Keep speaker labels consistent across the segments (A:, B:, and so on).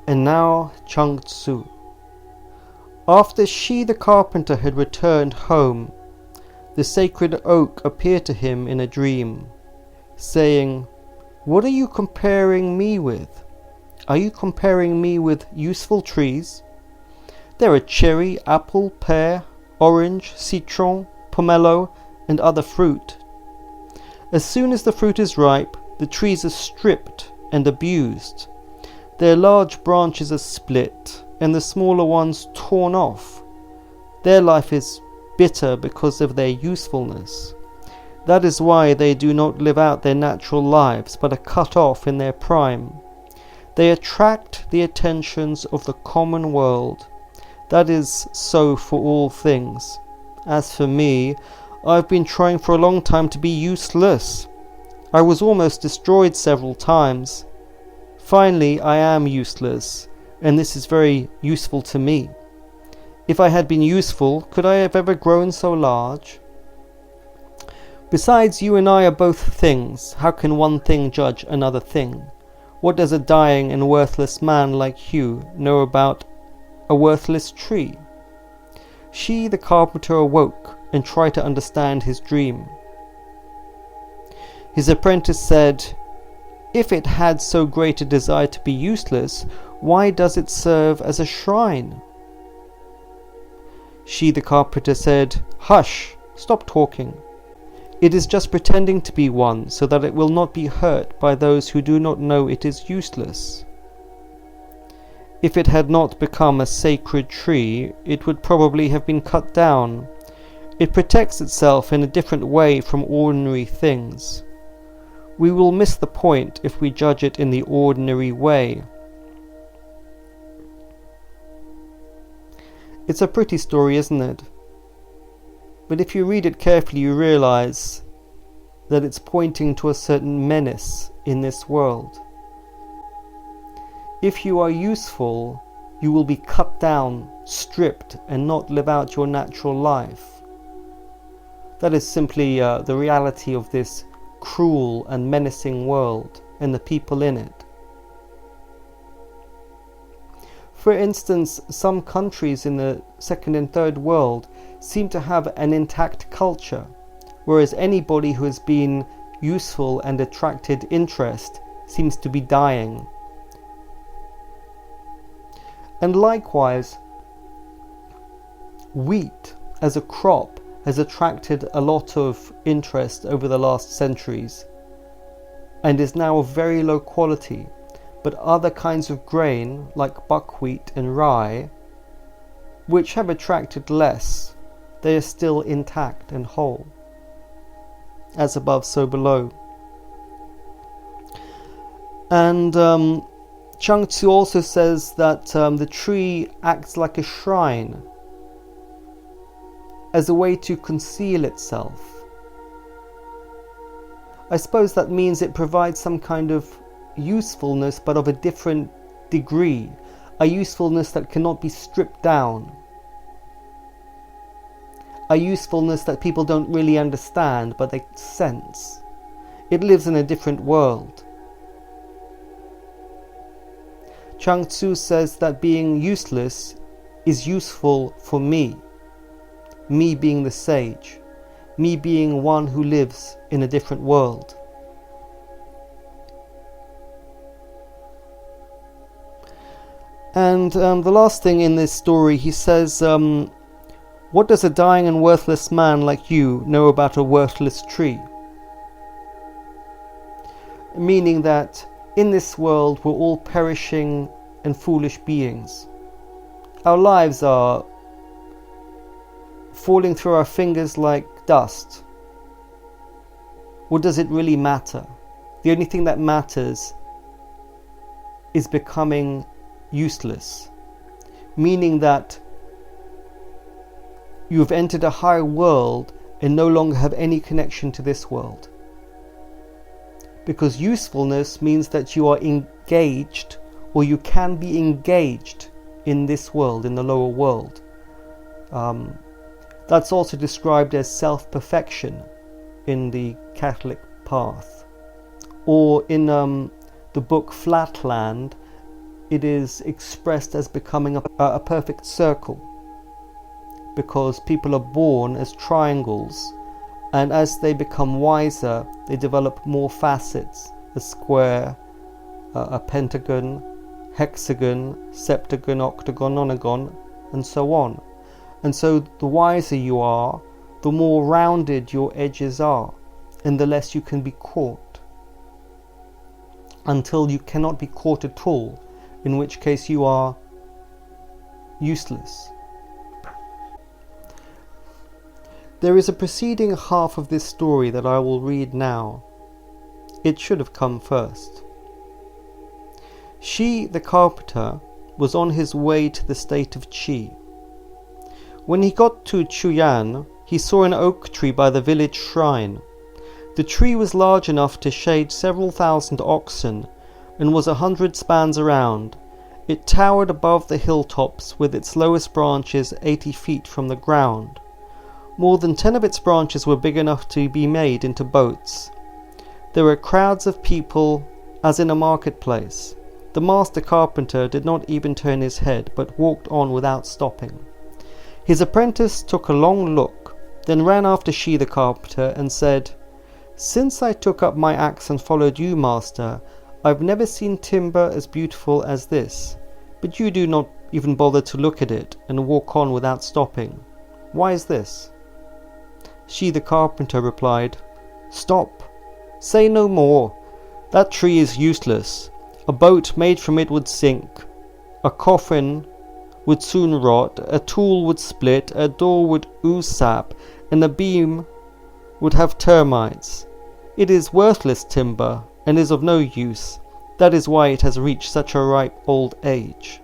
A: And now Chuang-Tsu. After Shi the carpenter had returned home, the sacred oak appeared to him in a dream, saying, "What are you comparing me with? Are you comparing me with useful trees? There are cherry, apple, pear, orange, citron, pomelo, and other fruit. As soon as the fruit is ripe, the trees are stripped and abused. Their large branches are split, and the smaller ones torn off. Their life is bitter because of their usefulness. That is why they do not live out their natural lives, but are cut off in their prime. They attract the attentions of the common world. That is so for all things. As for me, I've been trying for a long time to be useless. I was almost destroyed several times. Finally, I am useless, and this is very useful to me. If I had been useful, could I have ever grown so large? Besides, you and I are both things. How can one thing judge another thing? What does a dying and worthless man like you know about a worthless tree?" Shi the carpenter awoke and tried to understand his dream. His apprentice said, "If it had so great a desire to be useless, why does it serve as a shrine?" Shi the carpenter said, "Hush, stop talking. It is just pretending to be one so that it will not be hurt by those who do not know it is useless. If it had not become a sacred tree, it would probably have been cut down. It protects itself in a different way from ordinary things. We will miss the point if we judge it in the ordinary way." It's a pretty story, isn't it? But if you read it carefully, you realize that it's pointing to a certain menace in this world. If you are useful, you will be cut down, stripped, and not live out your natural life. That is simply the reality of this cruel and menacing world and the people in it. For instance, some countries in the second and third world seem to have an intact culture, whereas anybody who has been useful and attracted interest seems to be dying. And likewise, wheat as a crop has attracted a lot of interest over the last centuries and is now of very low quality. But other kinds of grain, like buckwheat and rye, which have attracted less, they are still intact and whole. As above, so below. And Chuang-Tsu also says that the tree acts like a shrine, as a way to conceal itself. I suppose that means it provides some kind of usefulness, but of a different degree, a usefulness that cannot be stripped down, a usefulness that people don't really understand but they sense. It lives in a different world. Chuang-Tsu says that being useless is useful for me being the sage, me being one who lives in a different world. And the last thing in this story, he says, "What does a dying and worthless man like you know about a worthless tree?" Meaning that in this world we're all perishing and foolish beings. Our lives are falling through our fingers like dust. What does it really matter? The only thing that matters is becoming useless, meaning that you have entered a higher world and no longer have any connection to this world. Because usefulness means that you are engaged, or you can be engaged in this world, in the lower world. That's also described as self-perfection in the Catholic path. Or in the book Flatland, it is expressed as becoming a perfect circle, because people are born as triangles, and as they become wiser, they develop more facets: a square, a pentagon, hexagon, septagon, octagon, nonagon, and so on. And so the wiser you are, the more rounded your edges are, and the less you can be caught, until you cannot be caught at all, in which case you are useless. There is a preceding half of this story that I will read now. It should have come first. Xi the carpenter was on his way to the state of Qi. When he got to Chuyan, he saw an oak tree by the village shrine. The tree was large enough to shade several thousand oxen, and was 100 spans around. It towered above the hilltops, with its lowest branches 80 feet from the ground. More than 10 of its branches were big enough to be made into boats. There were crowds of people, as in a marketplace. The master carpenter did not even turn his head, but walked on without stopping. His apprentice took a long look, then ran after Xi the carpenter and said, "Since I took up my axe and followed you, master, I've never seen timber as beautiful as this. But you do not even bother to look at it, and walk on without stopping. Why is this?" Xi the carpenter replied, "Stop! Say no more. That tree is useless. A boat made from it would sink. A coffin would soon rot. A tool would split. A door would ooze sap. And a beam would have termites. It is worthless timber, and is of no use. That is why it has reached such a ripe old age."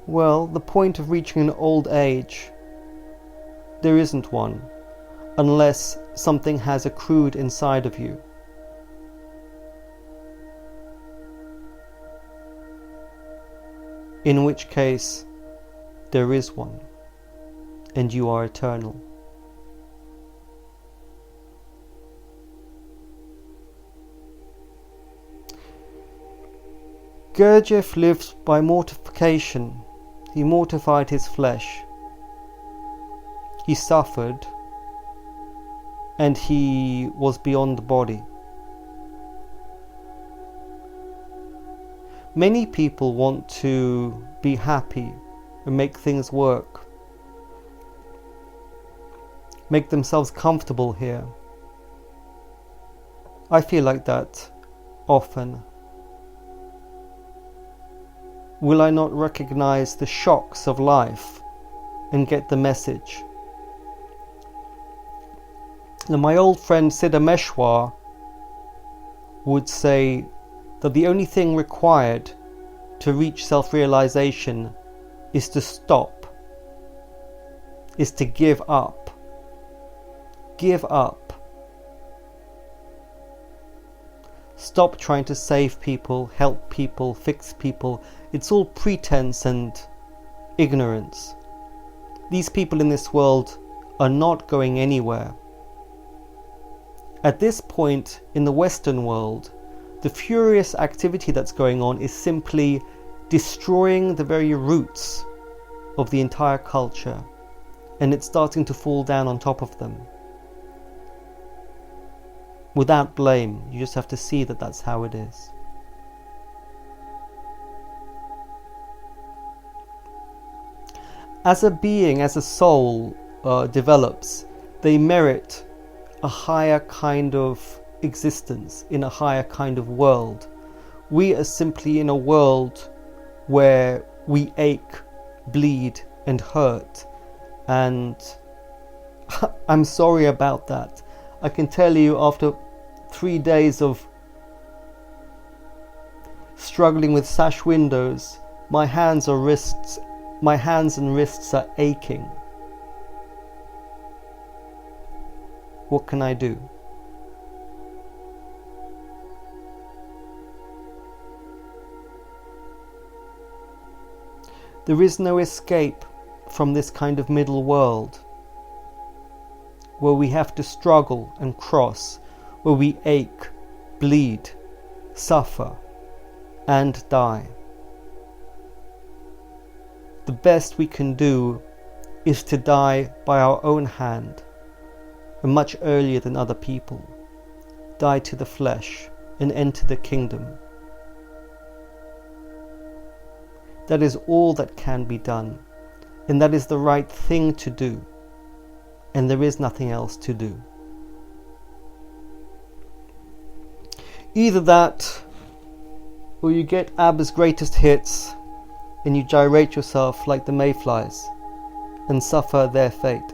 A: Well, the point of reaching an old age, there isn't one, unless something has accrued inside of you. In which case, there is one, and you are eternal. Gurdjieff lived by mortification. He mortified his flesh. He suffered, and he was beyond the body. Many people want to be happy and make things work, make themselves comfortable here. I feel like that often. Will I not recognize the shocks of life and get the message? Now, my old friend Siddha Meshwar would say that the only thing required to reach self-realization is to stop, is to give up. Give up. Stop trying to save people, help people, fix people. It's all pretense and ignorance. These people in this world are not going anywhere. At this point in the Western world, the furious activity that's going on is simply destroying the very roots of the entire culture, and it's starting to fall down on top of them. Without blame, you just have to see that that's how it is. As a being, as a soul develops, they merit a higher kind of existence in a higher kind of world. We are simply in a world where we ache, bleed and hurt, and I'm sorry about that. I can tell you, after 3 days of struggling with sash windows, my hands and wrists are aching. What can I do? There is no escape from this kind of middle world, where we have to struggle and cross. where we ache, bleed, suffer, and die. The best we can do is to die by our own hand, and much earlier than other people, die to the flesh and enter the kingdom. That is all that can be done, and that is the right thing to do, and there is nothing else to do. Either that, or you get ABBA's greatest hits and you gyrate yourself like the mayflies and suffer their fate.